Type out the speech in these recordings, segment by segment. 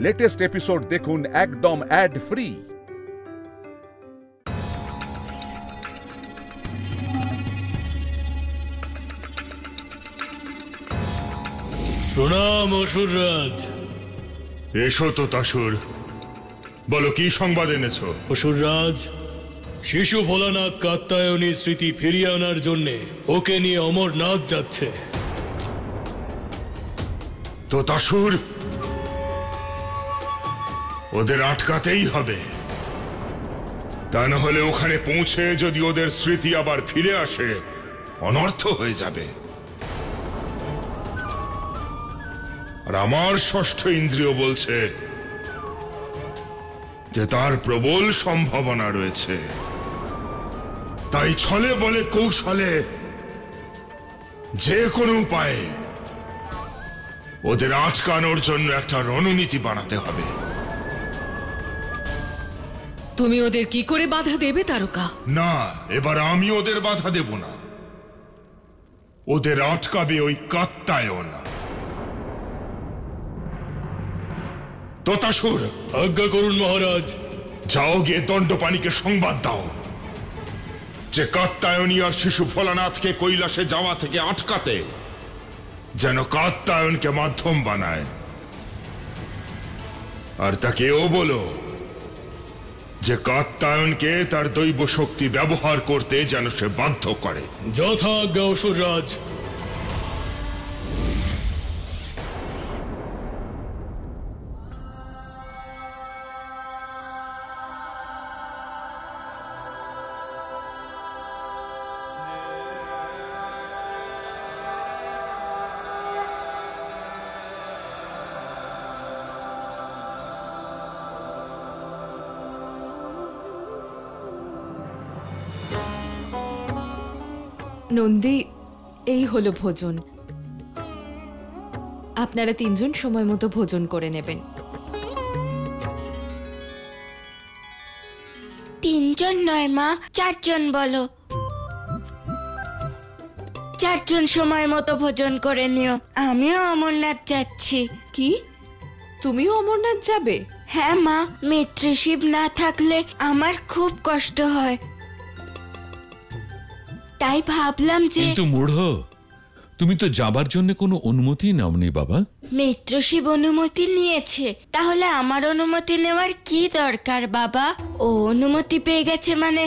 Latest episode দেখুন একদম add free. প্রণাম অসুররাজ। এসো তো তাসুর, বলো কি সংবাদ এনেছ? অসুররাজ, শিশু ভোলানাথ কাত্যায়নী স্মৃতি ফিরিয়ে আনার জন্যে ওকে নিয়ে অমরনাথ যাচ্ছে। তো তাসুর, ওদের আটকাতেই হবে, তা না হলে ওখানে পৌঁছে যদি ওদের স্মৃতি আবার ফিরে আসে অনর্থ হয়ে যাবে। আর আমার ষষ্ঠ ইন্দ্রিয় বলছে যে তার প্রবল সম্ভাবনা রয়েছে, তাই ছলে বলে কৌশলে যে কোনো উপায়ে ওদের আটকানোর জন্য একটা রণনীতি বানাতে হবে। তুমি ওদের কি করে বাধা দেবে তারকা? না, এবার আমি ওদের বাধা দেব না, ওদের আটকাবে ওই কাত্যায়ন। তোতাসুর, আজ্ঞা করুন মহারাজ। যাও গিয়ে দণ্ডপাণিকে সংবাদ দাও যে কাত্যায়নী আর শিশু ভোলানাথকে কৈলাসে যাওয়া থেকে আটকাতে যেন কাত্যায়নকে মাধ্যম বানায়। আর তাকেও বলো যে কাত্যায়নকে তার দৈব শক্তি ব্যবহার করতে যেন সে বাধ্য করে। যথা আজ্ঞা অসুররাজ। নন্দী, এই হলো ভোজন। আপনারা তিনজন সময় মতো ভোজন করে নেবেন। তিনজন নয় মা, চারজন বলো। চারজন সময় মতো ভোজন করে নিও। আমিও অমরনাথ যাচ্ছি। কি, তুমিও অমরনাথ যাবে? হ্যাঁ মা, মিত্রশিব না থাকলে আমার খুব কষ্ট হয়, তাই ভাবলাম যে। কিন্তু মূঢ়, তুমি তো যাবার জন্য কোনো অনুমতি নাওনি বাবা। মিত্রশিব অনুমতি নিয়েছে, তাহলে আমার অনুমতি নেওয়ার কি দরকার বাবা? ও অনুমতি পেয়ে গেছে মানে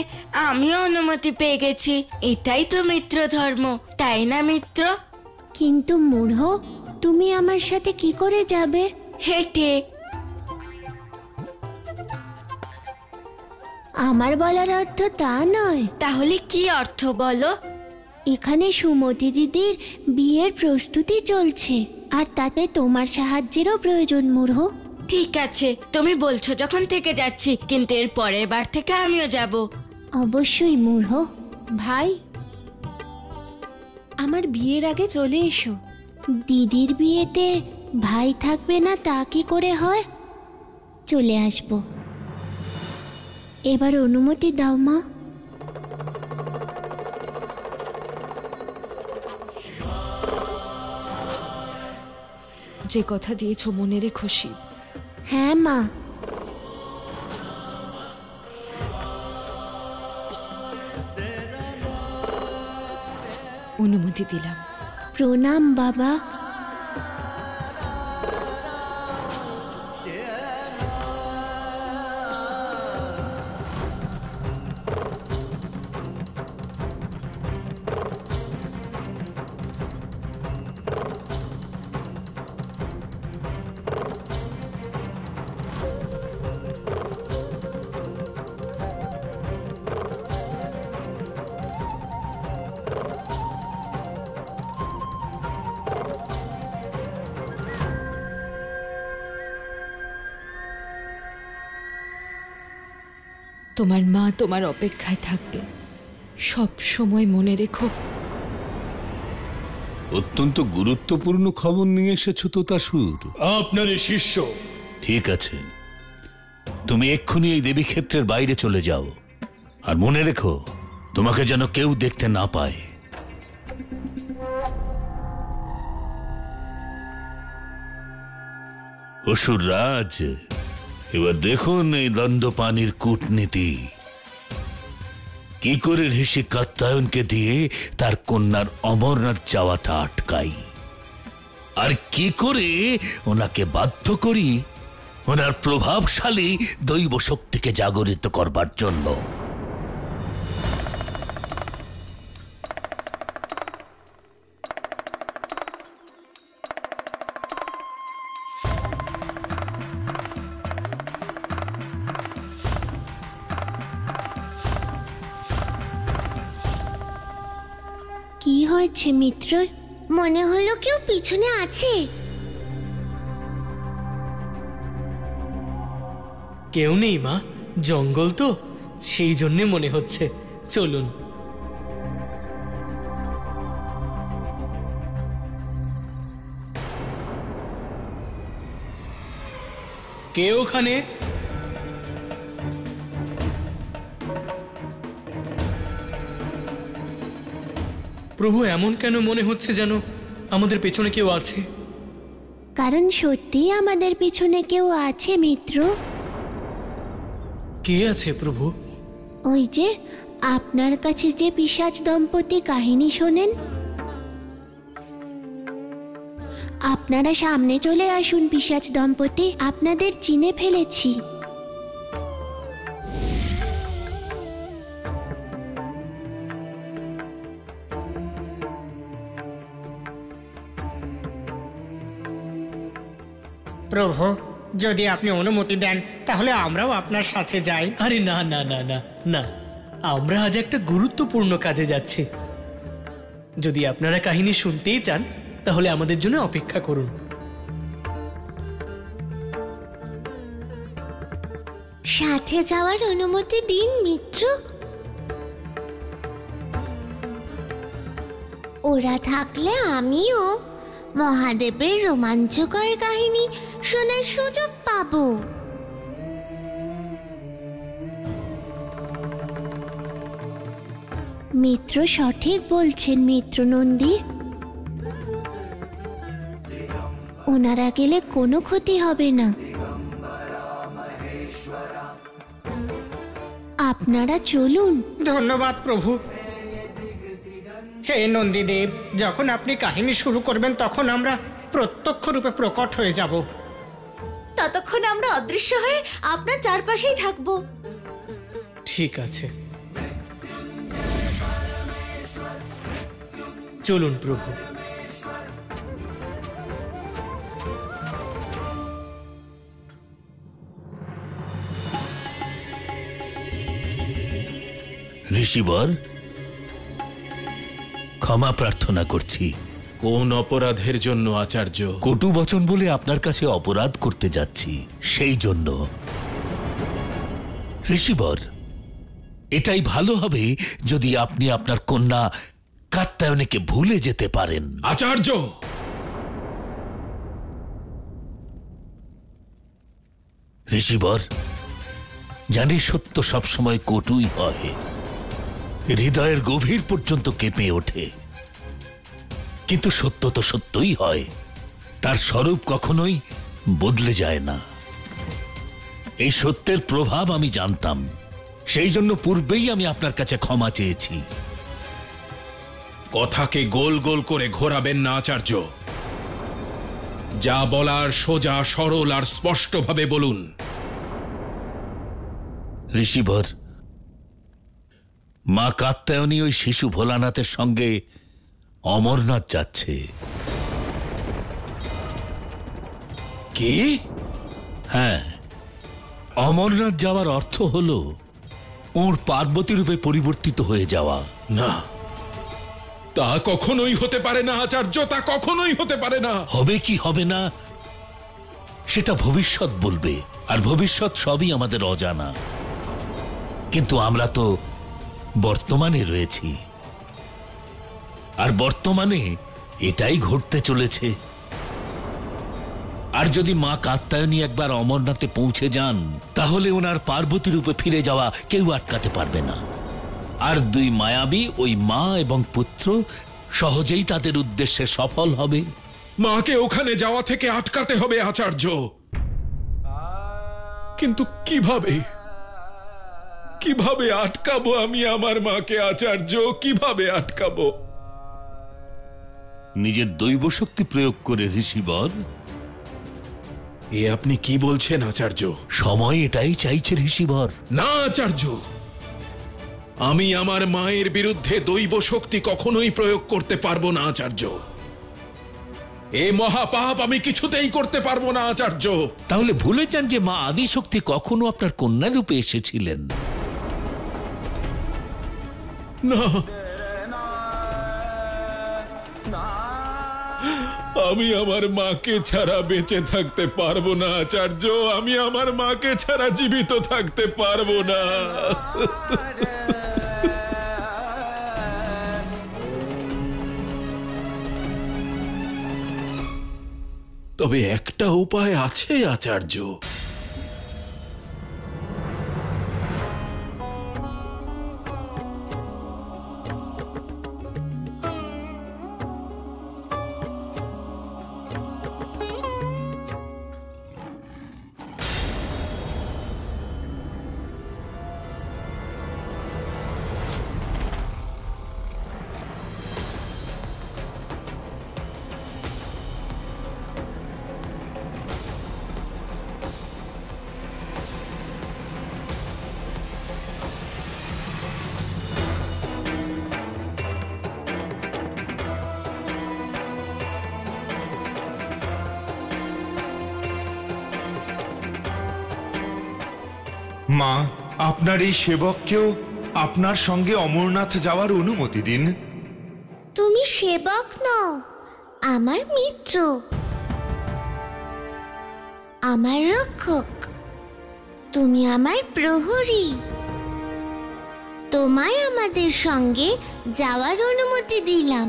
আমিও অনুমতি পেয়ে গেছি, এটাই তো মিত্র ধর্ম, তাই না মিত্র? কিন্তু মূঢ়, তুমি আমার সাথে কি করে যাবে? হেঁটে। আমার বলার অর্থ তা নয়। তাহলে কি অর্থ বলো? এখানে সুমতি দিদির বিয়ের প্রস্তুতি চলছে, আর তাতে তোমার সাহায্যেরও প্রয়োজন মূঢ়। ঠিক আছে, তুমি বলছো যখন থেকে যাচ্ছি, কিন্তু এর পরের বার থেকে আমিও যাব। অবশ্যই মূঢ়। ভাই, আমার বিয়ের আগে চলে এসো। দিদির বিয়েতে ভাই থাকবে না তা কি করে হয়? চলে আসবো। এবার অনুমতি দাও মা। যে কথা দিয়েছো মনে রেখো শিব। হ্যাঁ মা। অনুমতি দিলাম। প্রণাম বাবা। তোমার মা তোমার অপেক্ষায় থাকবে, সব সময় মনে রেখো। অত্যন্ত গুরুত্বপূর্ণ খবর নিয়ে এসেছো তোতাসুর। আপনার শিষ্য। ঠিক আছে, তুমি এক্ষুনি এই দেবী ক্ষেত্রের বাইরে চলে যাও, আর মনে রেখো তোমাকে যেন কেউ দেখতে না পায়। অসুররাজ, এবার দেখুন এই দণ্ডপানির কূটনীতি। কি করে ঋষি কাত্যায়নকে দিয়ে তার কন্যার অমরনাথ যাওয়াটা আটকাই, আর কি করে ওনাকে বাধ্য করি ওনার প্রভাবশালী দৈব শক্তিকে জাগরিত করবার জন্য। কি হয়েছে মিত্র? মনে হলো কেউ পিছনে আছে। কেউ নেই মা, জঙ্গল তো, সেই জন্যে মনে হচ্ছে। চলুন। কে ওখানে? প্রভু, এমন কেন মনে হচ্ছে যেন আমাদের পেছনে কেউ আছে? কারণ সত্যিই আমাদের পিছনে কেউ আছে মিত্র। কে আছে প্রভু? ওই যে আপনার কাছে যে পিশাচ দম্পতি কাহিনী শোনেন, আপনারা সামনে চলে আসুন পিশাচ দম্পতি, আপনাদের চিনে ফেলেছি। প্রভু, যদি আপনি অনুমতি দেন তাহলে আমরাও আপনার সাথে যাই। আরে না না না না না, আমরা আজ একটা গুরুত্বপূর্ণ কাজে যাচ্ছি। যদি আপনারা কাহিনী শুনতেই চান তাহলে আমাদের জন্য অপেক্ষা করুন। সাথে যাওয়ার অনুমতি দিন মিত্র। ওরা থাকলে আমিও মহাদেবের রোমাঞ্চকর কাহিনী শোনার সুযোগ পাবো। মিত্র সঠিক বলছেন মিত্র নন্দী, ওনারা গেলে কোনো ক্ষতি হবে না। আপনারা চলুন। ধন্যবাদ প্রভু। হে নন্দীদেব, যখন আপনি কাহিনী শুরু করবেন তখন আমরা প্রত্যক্ষ রূপে প্রকট হয়ে যাব। ততক্ষণ আমরা অদৃশ্য হয়ে আপনার চারপাশেই থাকব। ঠিক আছে, চলুন প্রভু। ঋষিবর, ক্ষমা প্রার্থনা করছি। কোন অপরাধের জন্য আচার্য? কটু বচন বলে আপনার কাছে অপরাধ করতে যাচ্ছি, সেই জন্য। ঋষিবর, এটাই ভালো হবে যদি আপনি আপনার কন্যা কাত্যায়নীকে ভুলে যেতে পারেন। আচার্য! ঋষিবর, জানি সত্য সবসময় কটুই হয়, হৃদয়ের গভীর পর্যন্ত কেঁপে ওঠে, কিন্তু সত্য তো সত্যই হয়, তার স্বরূপ কখনোই বদলে যায় না। এই সত্যের প্রভাব আমি জানতাম, সেই জন্য পূর্বেই আমি আপনার কাছে ক্ষমা চেয়েছি। কথাকে গোল গোল করে ঘোরাবেন না আচার্য। যা বলার সোজা সরল আর স্পষ্টভাবে বলুন। ঋষিবর, মা কাত্যায়নী ওই শিশু ভোলানাথের সঙ্গে অমরনাথ যাচ্ছে। কি? হ্যাঁ, অমরনাথ যাওয়ার অর্থ হলো ওর পার্বতী রূপে পরিবর্তিত হয়ে যাওয়া। না, তা কখনোই হতে পারে না আচার্য, তা কখনোই হতে পারে না। হবে কি হবে না সেটা ভবিষ্যৎ বলবে, আর ভবিষ্যৎ সবই আমাদের অজানা। কিন্তু আমরা তো বর্তমানে রয়েছি, আর বর্তমানে এটাই ঘটতে চলেছে। আর যদি মা কাত্যায়নী একবার অমরনাথে পৌঁছে যান, তাহলে ওনার পার্বতী রূপে ফিরে যাওয়া কেউ আটকাতে পারবে না। আর দুই মায়াবী ওই মা এবং পুত্র সহজেই তাদের উদ্দেশ্যে সফল হবে। মাকে ওখানে যাওয়া থেকে আটকাতে হবে আচার্য। কিন্তু কিভাবে কিভাবে আটকাবো আমি আমার মাকে আচার্য? কিভাবে আটকাবো? নিজের দৈব শক্তি প্রয়োগ করে ঋষিবর। এ আপনি কি বলছেন আচার্য? সময় এটাই চাইছে ঋষিবর। না আচার্য, আমি আমার মায়ের বিরুদ্ধে দৈব শক্তি কখনোই প্রয়োগ করতে পারবো না আচার্য। এ মহাপাপ আমি কিছুতেই করতে পারবো না আচার্য। তাহলে ভুলে যান যে মা আদিশক্তি কখনো আপনার কন্যা রূপে এসেছিলেন। না, আমি আমার মাকে ছাড়া বেঁচে থাকতে পারবো না আচার্য। আমি আমার মাকে ছাড়া জীবিত থাকতে পারবো না। তবে একটা উপায় আছে আচার্য। মা, আপনার এই সেবককেও আপনার সঙ্গে অমরনাথ যাওয়ার অনুমতি দিন। তুমি সেবক নও, আমার মিত্র, আমার রক্ষক। তুমি আমার প্রহরী। তোমায় আমাদের সঙ্গে যাওয়ার অনুমতি দিলাম।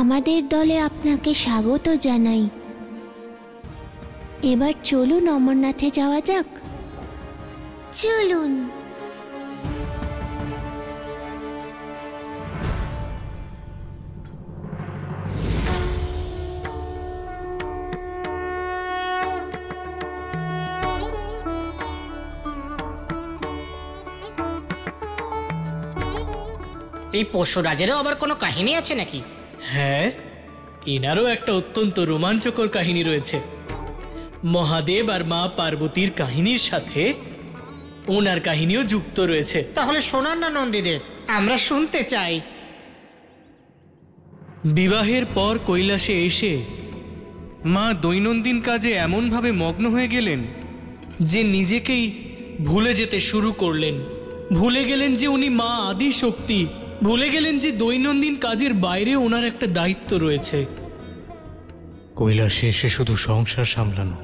আমাদের দলে আপনাকে স্বাগত জানাই। এবার চলুন অমরনাথে যাওয়া যাক। চলুন। এই পশুরাজেরও আবার কোনো কাহিনী আছে নাকি? হ্যাঁ, এনারও একটা অত্যন্ত রোমাঞ্চকর কাহিনী রয়েছে। মহাদেব আর মা পার্বতীর কাহিনীর সাথে ওনার কাহিনীও যুক্ত রয়েছে। তাহলে শোনান না নন্দীদেব, আমরা শুনতে চাই। বিবাহের পর কৈলাসে এসে মা দৈনন্দিন কাজে এমনভাবে মগ্ন হয়ে গেলেন যে নিজেকেই ভুলে যেতে শুরু করলেন। ভুলে গেলেন যে উনি মা আদি শক্তি। ভুলে গেলেন যে দৈনন্দিন কাজের বাইরে ওনার একটা দায়িত্ব রয়েছে। কৈলাসে এসে শুধু সংসার সামলানো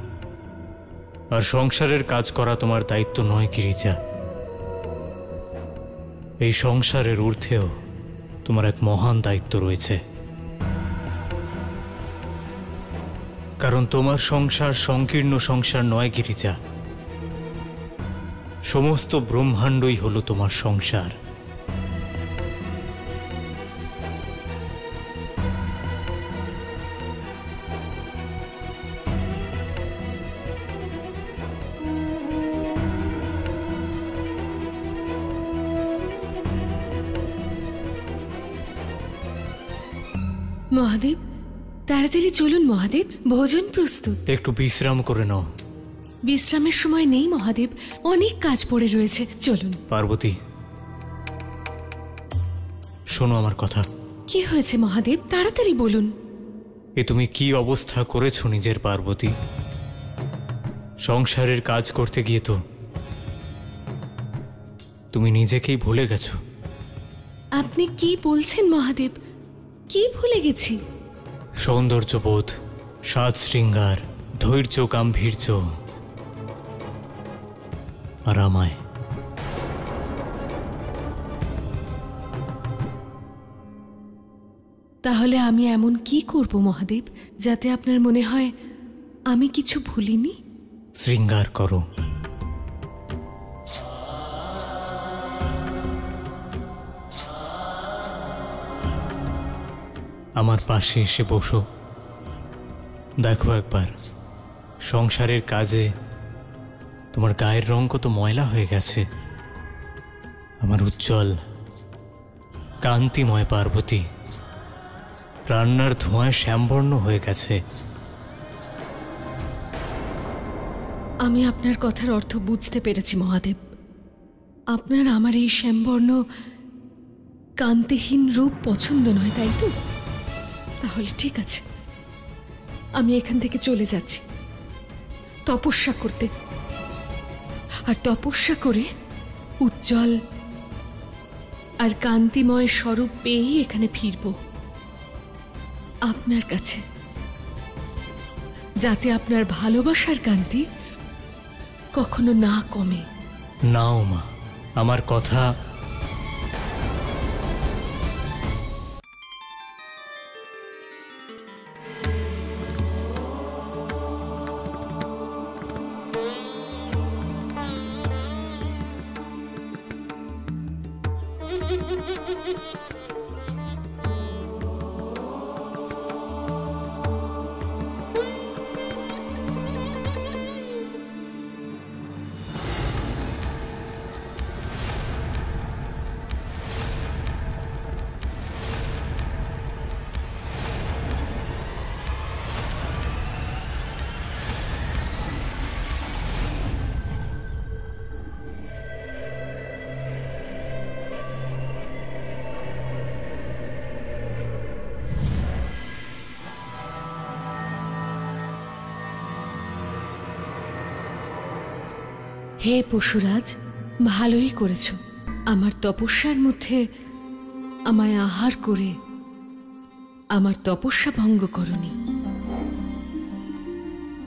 আর সংসারের কাজ করা তোমার দায়িত্ব নয় গিরিজা। এই সংসারের ঊর্ধ্বেও তোমার এক মহান দায়িত্ব রয়েছে। কারণ তোমার সংসার সংকীর্ণ সংসার নয় গিরিজা, সমস্ত ব্রহ্মাণ্ডই হলো তোমার সংসার। মহাদেব, তাড়াতাড়ি চলুন মহাদেব, ভোজন প্রস্তুত। একটু বিশ্রাম করে নাও। বিশ্রামের সময় নেই মহাদেব, অনেক কাজ পড়ে রয়েছে, চলুন। পার্বতী, শোনো আমার কথা। কি হয়েছে মহাদেব, তাড়াতাড়ি বলুন। এ তুমি কি অবস্থা করেছো নিজের পার্বতী? সংসারের কাজ করতে গিয়ে তো তুমি নিজেকেই ভুলে গেছো। আপনি কি বলছেন মহাদেব? কি ভুলে গেছি? সৌন্দর্যবোধ, সাজ শৃঙ্গার, ধৈর্য, গাম্ভীর্য আর আমায়। তাহলে আমি এমন কি করব মহাদেব যাতে আপনার মনে হয় আমি কিছু ভুলিনি? শৃঙ্গার করো। আমার পাশে এসে বসো। দেখো একবার সংসারের কাজে তোমার গায়ের রং কত ময়লা হয়ে গেছে। আমার উজ্জ্বল কান্তিময় পার্বতী রান্নার ধোঁয়ায় শ্যামবর্ণ হয়ে গেছে। আমি আপনার কথার অর্থ বুঝতে পেরেছি মহাদেব। আপনার আমার এই শ্যামবর্ণ কান্তিহীন রূপ পছন্দ নয়, তাই তো? তাহলে ঠিক আছে, আমি এখান থেকে চলে যাচ্ছি তপস্যা করতে, আর তপস্যা করে উজ্জ্বল আর কান্তিময় স্বরূপ পেয়েই এখানে ফিরব আপনার কাছে, যাতে আপনার ভালোবাসার কান্তি কখনো না কমে। নাও মা, আমার কথা হে পশুরাজ, ভালোই করেছ। আমার তপস্যার মধ্যে আমায় আহার করে আমার তপস্যা ভঙ্গ করনি,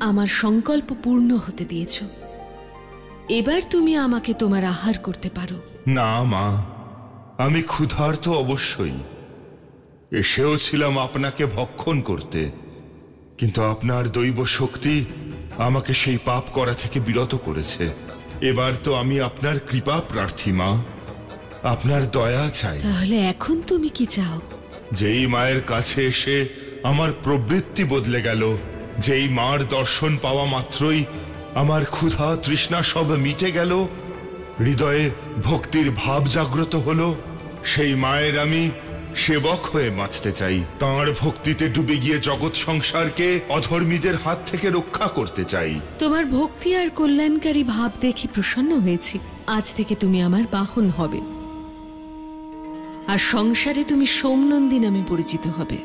আমার সংকল্প পূর্ণ হতে দিয়েছ। এবার তুমি আমাকে তোমার আহার করতে পারো। না মা, আমি ক্ষুধার্ত অবশ্যই, এসেও ছিলাম আপনাকে ভক্ষণ করতে, কিন্তু আপনার দৈব শক্তি আমাকে সেই পাপ করা থেকে বিরত করেছে। এবার তো আমি আপনার কৃপা প্রার্থী মা, আপনার দয়া চাই। তাহলে এখন তুমি কি চাও? যেই মায়ের কাছে এসে আমার প্রবৃত্তি বদলে গেল, যেই মার দর্শন পাওয়া মাত্রই আমার ক্ষুধা তৃষ্ণা সব মিটে গেল, হৃদয়ে ভক্তির ভাব জাগ্রত হলো, সেই মায়ের আমি সেবক হয়ে বাঁচতে চাই। তাঁর ভক্তিতে ডুবে গিয়ে জগৎ সংসারকে অধর্মীদের হাত থেকে রক্ষা করতে চাই। তোমার ভক্তি আর কল্যাণকারী ভাব দেখে প্রসন্ন হয়েছি। আজ থেকে তুমি আমার বাহন হবে, আর সংসারে তুমি সোমনন্দী নামে পরিচিত হবে।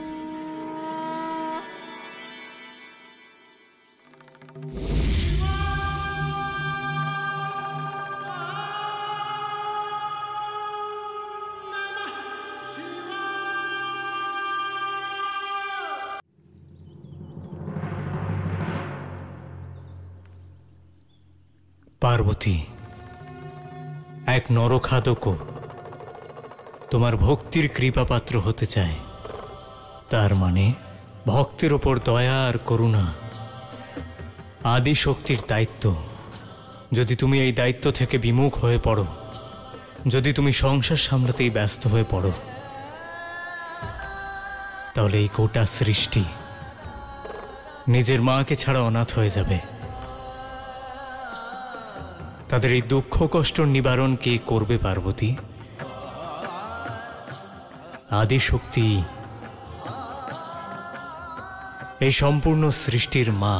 পার্বতী, এক নরখাদকও তোমার ভক্তির কৃপাপাত্র হতে চায়। তার মানে ভক্তের ওপর দয়া আর করুণা আদি শক্তির দায়িত্ব। যদি তুমি এই দায়িত্ব থেকে বিমুখ হয়ে পড়ো, যদি তুমি সংসার সামলাতেই ব্যস্ত হয়ে পড়ো, তাহলে এই গোটা সৃষ্টি নিজের মাকে ছাড়া অনাথ হয়ে যাবে। তাদের এই দুঃখ কষ্ট নিবারণ কে করবে পার্বতী? আদি শক্তি, এই সম্পূর্ণ সৃষ্টির মা।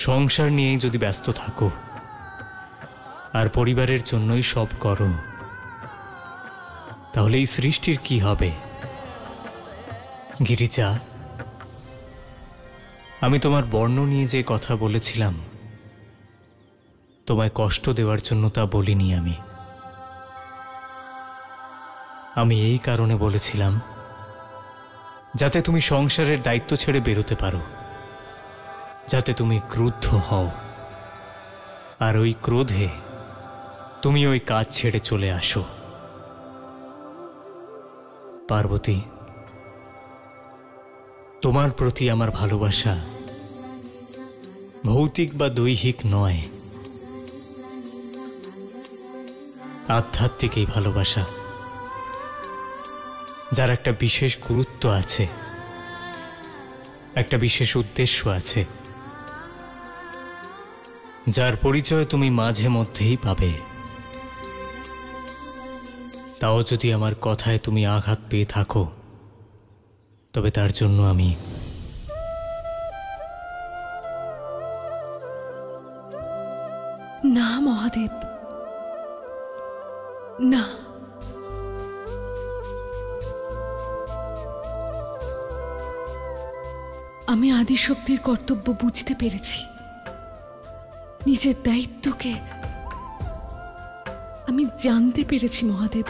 সংসার নিয়েই যদি ব্যস্ত থাকো আর পরিবারের জন্যই সব করো, তাহলে এই সৃষ্টির কি হবে? গিরিজা, আমি তোমার বর্ণ নিয়ে যে কথা বলেছিলাম, তোমায় কষ্ট দেওয়ার জন্য তা বলিনি। আমি এই কারণে বলেছিলাম যাতে তুমি সংসারের দায়িত্ব ছেড়ে বেরোতে পারো, যাতে তুমি ক্রুদ্ধ হও, আর ওই ক্রোধে তুমি ওই কাজ ছেড়ে চলে আসো। পার্বতী, তোমার প্রতি আমার ভালোবাসা ভৌতিক বা দৈহিক নয়, আধ্যাত্মিক এই ভালোবাসা, যার একটা বিশেষ গুরুত্ব আছে, একটা বিশেষ উদ্দেশ্য আছে। যার পরিচয় তুমি মাঝে মধ্যেই পাবে। তাও যদি আমার কথায় তুমি আঘাত পেয়ে থাকো, তবে তার জন্য আমি না মহাদেব, না। আমি আদিশক্তির কর্তব্য বুঝতে পেরেছি। নিজের দায়িত্বকে আমি জানতে পেরেছি মহাদেব।